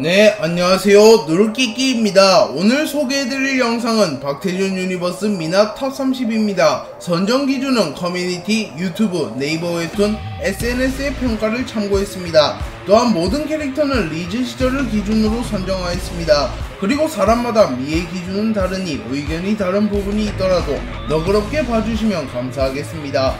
네, 안녕하세요. 누르끼끼입니다. 오늘 소개해드릴 영상은 박태준 유니버스 미나 탑30입니다. 선정 기준은 커뮤니티, 유튜브, 네이버 웹툰, SNS의 평가를 참고했습니다. 또한 모든 캐릭터는 리즈 시절을 기준으로 선정하였습니다. 그리고 사람마다 미의 기준은 다르니 의견이 다른 부분이 있더라도 너그럽게 봐주시면 감사하겠습니다.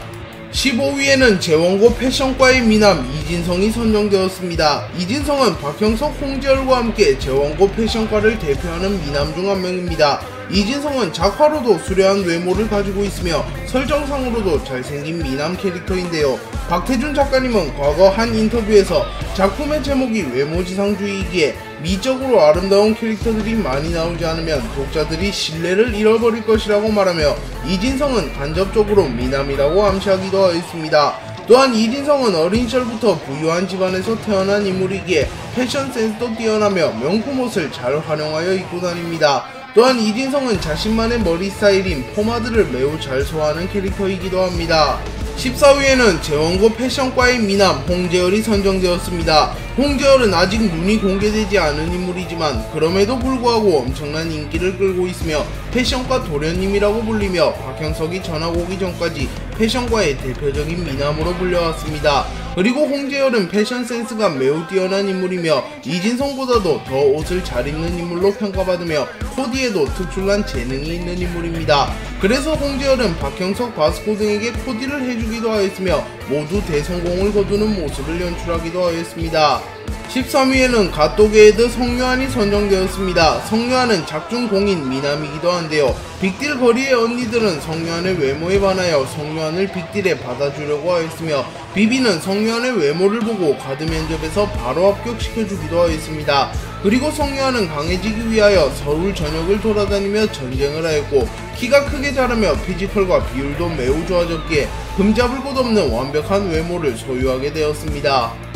15위에는 재원고 패션과의 미남 이진성이 선정되었습니다. 이진성은 박형석, 홍재열과 함께 재원고 패션과를 대표하는 미남 중 한 명입니다. 이진성은 작화로도 수려한 외모를 가지고 있으며 설정상으로도 잘생긴 미남 캐릭터인데요. 박태준 작가님은 과거 한 인터뷰에서 작품의 제목이 외모지상주의이기에 미적으로 아름다운 캐릭터들이 많이 나오지 않으면 독자들이 신뢰를 잃어버릴 것이라고 말하며 이진성은 간접적으로 미남이라고 암시하기도 하였습니다. 또한 이진성은 어린 시절부터 부유한 집안에서 태어난 인물이기에 패션 센스도 뛰어나며 명품 옷을 잘 활용하여 입고 다닙니다. 또한 이진성은 자신만의 머리 스타일인 포마드를 매우 잘 소화하는 캐릭터이기도 합니다. 14위에는 재원고 패션과의 미남 홍재열이 선정되었습니다. 홍재열은 아직 눈이 공개되지 않은 인물이지만 그럼에도 불구하고 엄청난 인기를 끌고 있으며 패션과 도련님이라고 불리며 박형석이 전학 오기 전까지 패션과의 대표적인 미남으로 불려왔습니다. 그리고 홍재열은 패션 센스가 매우 뛰어난 인물이며 이진성보다도 더 옷을 잘 입는 인물로 평가받으며 코디에도 특출난 재능이 있는 인물입니다. 그래서 홍재열은 박형석, 바스코 등에게 코디를 해주기도 하였으며 모두 대성공을 거두는 모습을 연출하기도 하였습니다. 13위에는 갓도게헤드 성유한이 선정되었습니다. 성유한은 작중공인 미남이기도 한데요. 빅딜 거리의 언니들은 성유한의 외모에 반하여 성유한을 빅딜에 받아주려고 하였으며 비비는 성유한의 외모를 보고 가드 면접에서 바로 합격시켜주기도 하였습니다. 그리고 성유한은 강해지기 위하여 서울 전역을 돌아다니며 전쟁을 하였고 키가 크게 자라며 피지컬과 비율도 매우 좋아졌기에 흠잡을 곳 없는 완벽한 외모를 소유하게 되었습니다.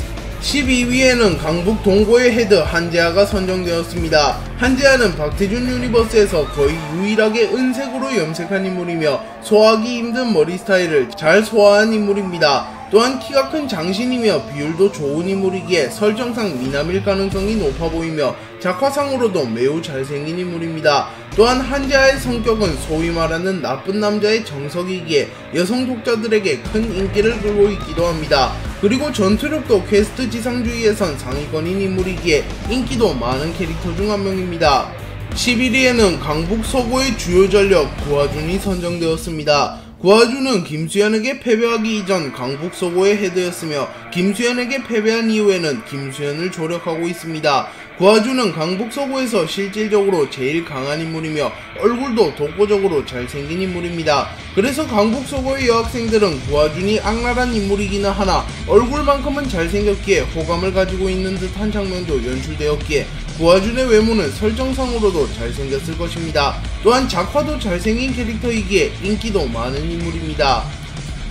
12위에는 강북 동고의 헤드 한재아가 선정되었습니다. 한재아는 박태준 유니버스에서 거의 유일하게 은색으로 염색한 인물이며 소화하기 힘든 머리 스타일을 잘 소화한 인물입니다. 또한 키가 큰 장신이며 비율도 좋은 인물이기에 설정상 미남일 가능성이 높아 보이며 작화상으로도 매우 잘생긴 인물입니다. 또한 한재아의 성격은 소위 말하는 나쁜 남자의 정석이기에 여성 독자들에게 큰 인기를 끌고 있기도 합니다. 그리고 전투력도 퀘스트 지상주의에선 상위권인 인물이기에 인기도 많은 캐릭터 중 한 명입니다. 11위에는 강북 서고의 주요 전력 구하준이 선정되었습니다. 구하준은 김수현에게 패배하기 이전 강북 서고의 헤드였으며 김수현에게 패배한 이후에는 김수현을 조력하고 있습니다. 구하준은 강북 서고에서 실질적으로 제일 강한 인물이며 얼굴도 독보적으로 잘생긴 인물입니다. 그래서 강북 서고의 여학생들은 구하준이 악랄한 인물이기는 하나 얼굴만큼은 잘생겼기에 호감을 가지고 있는 듯한 장면도 연출되었기에 구하준의 외모는 설정상으로도 잘생겼을 것입니다. 또한 작화도 잘생긴 캐릭터이기에 인기도 많은 인물입니다.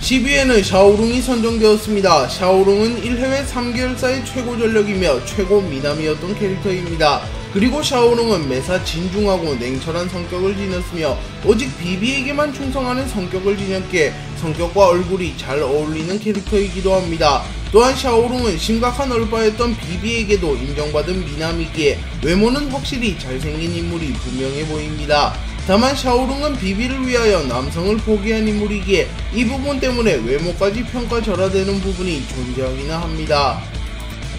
10위에는 샤오룽이 선정되었습니다. 샤오룽은 1회회 3개월사의 최고 전력이며 최고 미남이었던 캐릭터입니다. 그리고 샤오룽은 매사 진중하고 냉철한 성격을 지녔으며 오직 비비에게만 충성하는 성격을 지녔기에 성격과 얼굴이 잘 어울리는 캐릭터이기도 합니다. 또한 샤오룽은 심각한 얼빠였던 비비에게도 인정받은 미남이기에 외모는 확실히 잘생긴 인물이 분명해 보입니다. 다만 샤오룽은 비비를 위하여 남성을 포기한 인물이기에 이 부분 때문에 외모까지 평가절하되는 부분이 존재하기는 합니다.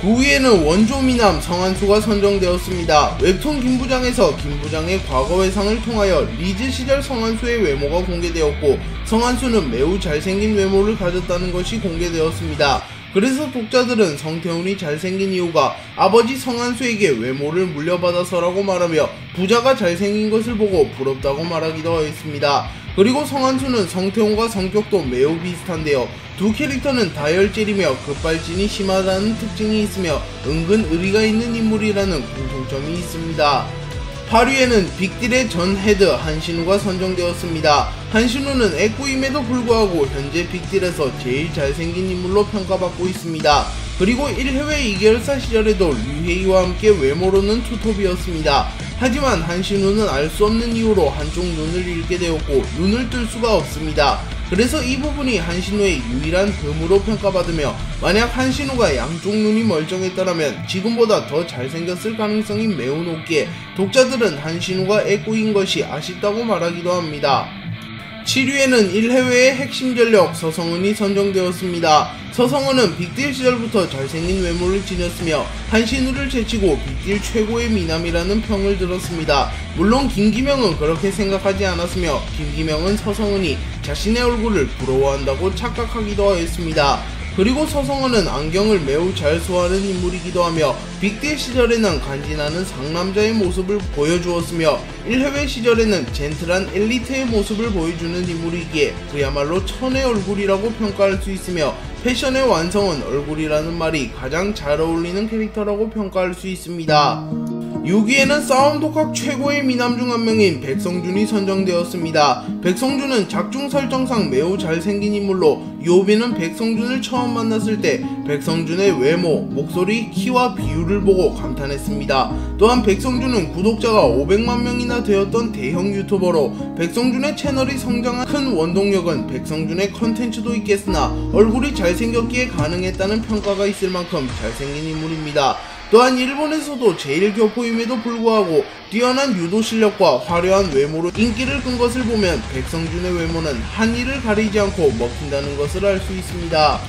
9위에는 원조 미남 성한수가 선정되었습니다. 웹툰 김부장에서 김부장의 과거 회상을 통하여 리즈 시절 성한수의 외모가 공개되었고 성한수는 매우 잘생긴 외모를 가졌다는 것이 공개되었습니다. 그래서 독자들은 성태훈이 잘생긴 이유가 아버지 성한수에게 외모를 물려받아서라고 말하며 부자가 잘생긴 것을 보고 부럽다고 말하기도 하였습니다. 그리고 성한수는 성태훈과 성격도 매우 비슷한데요. 두 캐릭터는 다혈질이며 급발진이 심하다는 특징이 있으며 은근 의리가 있는 인물이라는 공통점이 있습니다. 8위에는 빅딜의 전 헤드 한신우가 선정되었습니다. 한신우는 애꾸임에도 불구하고 현재 빅딜에서 제일 잘생긴 인물로 평가받고 있습니다. 그리고 1회회 2개월사 시절에도 류혜이와 함께 외모로는 투톱이었습니다. 하지만 한신우는 알 수 없는 이유로 한쪽 눈을 잃게 되었고 눈을 뜰 수가 없습니다. 그래서 이 부분이 한신우의 유일한 흠으로 평가받으며, 만약 한신우가 양쪽 눈이 멀쩡했더라면 지금보다 더 잘생겼을 가능성이 매우 높기에 독자들은 한신우가 애꾸인 것이 아쉽다고 말하기도 합니다. 7위에는 1해외의 핵심 전력 서성은이 선정되었습니다. 서성은은 빅딜 시절부터 잘생긴 외모를 지녔으며 한신우를 제치고 빅딜 최고의 미남이라는 평을 들었습니다. 물론 김기명은 그렇게 생각하지 않았으며 김기명은 서성은이 자신의 얼굴을 부러워한다고 착각하기도 했습니다. 그리고 서성은은 안경을 매우 잘 소화하는 인물이기도 하며 빅딜 시절에는 간지나는 상남자의 모습을 보여주었으며 1해외 시절에는 젠틀한 엘리트의 모습을 보여주는 인물이기에 그야말로 천의 얼굴이라고 평가할 수 있으며 패션의 완성은 얼굴이라는 말이 가장 잘 어울리는 캐릭터라고 평가할 수 있습니다. 6위에는 싸움 독학 최고의 미남 중 한 명인 백성준이 선정되었습니다. 백성준은 작중 설정상 매우 잘생긴 인물로 유오빈은 백성준을 처음 만났을 때 백성준의 외모, 목소리, 키와 비율을 보고 감탄했습니다. 또한 백성준은 구독자가 500만 명이나 되었던 대형 유튜버로 백성준의 채널이 성장한 큰 원동력은 백성준의 컨텐츠도 있겠으나 얼굴이 잘생겼기에 가능했다는 평가가 있을 만큼 잘생긴 인물입니다. 또한 일본에서도 제일 교포임에도 불구하고 뛰어난 유도 실력과 화려한 외모로 인기를 끈 것을 보면 백성준의 외모는 한이를 가리지 않고 먹힌다는 것을 알 수 있습니다.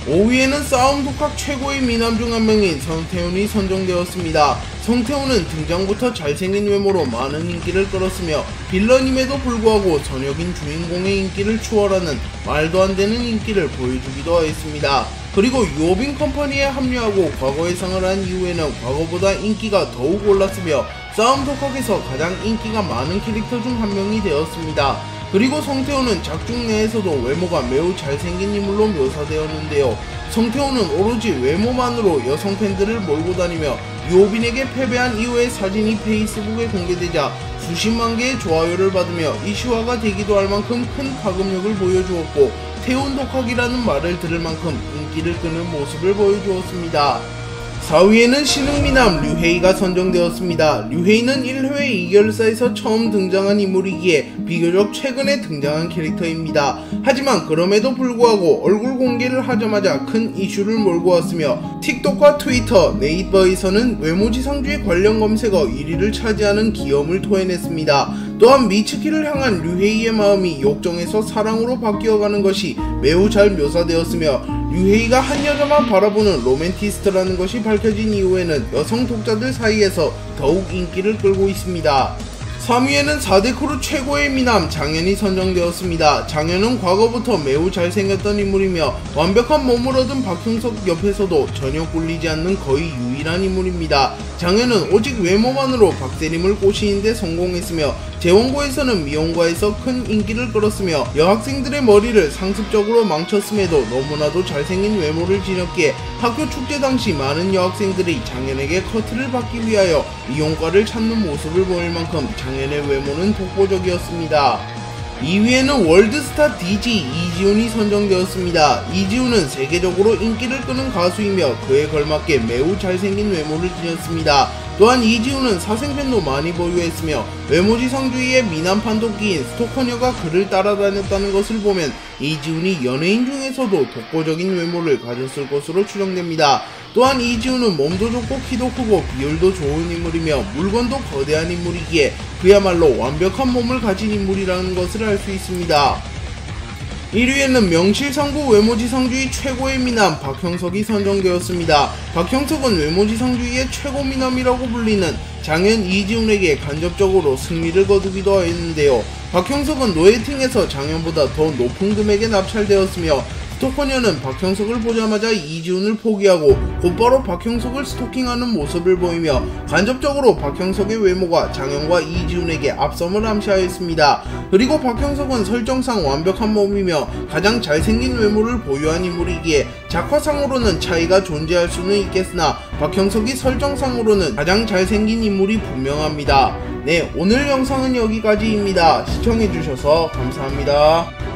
5위에는 싸움 독학 최고의 미남 중 한 명인 성태훈이 선정되었습니다. 성태훈은 등장부터 잘생긴 외모로 많은 인기를 끌었으며 빌런임에도 불구하고 전역인 주인공의 인기를 추월하는 말도 안 되는 인기를 보여주기도 했습니다. 그리고 유오빈 컴퍼니에 합류하고 과거예상을 한 이후에는 과거보다 인기가 더욱 올랐으며 싸움 독학에서 가장 인기가 많은 캐릭터 중 한 명이 되었습니다. 그리고 성태훈은 작중 내에서도 외모가 매우 잘생긴 인물로 묘사되었는데요. 성태훈은 오로지 외모만으로 여성 팬들을 몰고 다니며 유오빈에게 패배한 이후의 사진이 페이스북에 공개되자 수십만 개의 좋아요를 받으며 이슈화가 되기도 할 만큼 큰 파급력을 보여주었고 태훈 독학이라는 말을 들을 만큼 인기를 끄는 모습을 보여주었습니다. 4위에는 신흥미남 류헤이가 선정되었습니다. 류헤이는 1회 2결사에서 처음 등장한 인물이기에 비교적 최근에 등장한 캐릭터입니다. 하지만 그럼에도 불구하고 얼굴 공개를 하자마자 큰 이슈를 몰고 왔으며 틱톡과 트위터, 네이버에서는 외모지상주의 관련 검색어 1위를 차지하는 기염을 토해냈습니다. 또한 미츠키를 향한 류헤이의 마음이 욕정에서 사랑으로 바뀌어가는 것이 매우 잘 묘사되었으며 류헤이가 한 여자만 바라보는 로맨티스트라는 것이 밝혀진 이후에는 여성 독자들 사이에서 더욱 인기를 끌고 있습니다. 3위에는 4대 크루 최고의 미남 장현이 선정되었습니다. 장현은 과거부터 매우 잘생겼던 인물이며 완벽한 몸을 얻은 박형석 옆에서도 전혀 꿀리지 않는 거의 유일한 인물입니다. 장현은 오직 외모만으로 박세림을 꼬시는 데 성공했으며 재원고에서는 미용과에서 큰 인기를 끌었으며 여학생들의 머리를 상습적으로 망쳤음에도 너무나도 잘생긴 외모를 지녔기에 학교 축제 당시 많은 여학생들이 장현에게 커트를 받기 위하여 미용과를 찾는 모습을 보일 만큼 장현의 외모는 독보적이었습니다. 2위에는 월드스타 DG 이지훈이 선정되었습니다. 이지훈은 세계적으로 인기를 끄는 가수이며 그에 걸맞게 매우 잘생긴 외모를 지녔습니다. 또한 이지훈은 사생팬도 많이 보유했으며 외모지상주의의 미남 판독기인 스토커녀가 그를 따라다녔다는 것을 보면 이지훈이 연예인 중에서도 독보적인 외모를 가졌을 것으로 추정됩니다. 또한 이지훈은 몸도 좋고 키도 크고 비율도 좋은 인물이며 물건도 거대한 인물이기에 그야말로 완벽한 몸을 가진 인물이라는 것을 알 수 있습니다. 1위에는 명실상부 외모지상주의 최고의 미남 박형석이 선정되었습니다. 박형석은 외모지상주의의 최고 미남이라고 불리는 장현 이지훈에게 간접적으로 승리를 거두기도 했는데요. 박형석은 노예팅에서 장현보다 더 높은 금액에 납찰되었으며 스토커녀는 박형석을 보자마자 이지훈을 포기하고 곧바로 박형석을 스토킹하는 모습을 보이며 간접적으로 박형석의 외모가 장현과 이지훈에게 앞섬을 암시하였습니다. 그리고 박형석은 설정상 완벽한 몸이며 가장 잘생긴 외모를 보유한 인물이기에 작화상으로는 차이가 존재할 수는 있겠으나 박형석이 설정상으로는 가장 잘생긴 인물이 분명합니다. 네, 오늘 영상은 여기까지입니다. 시청해주셔서 감사합니다.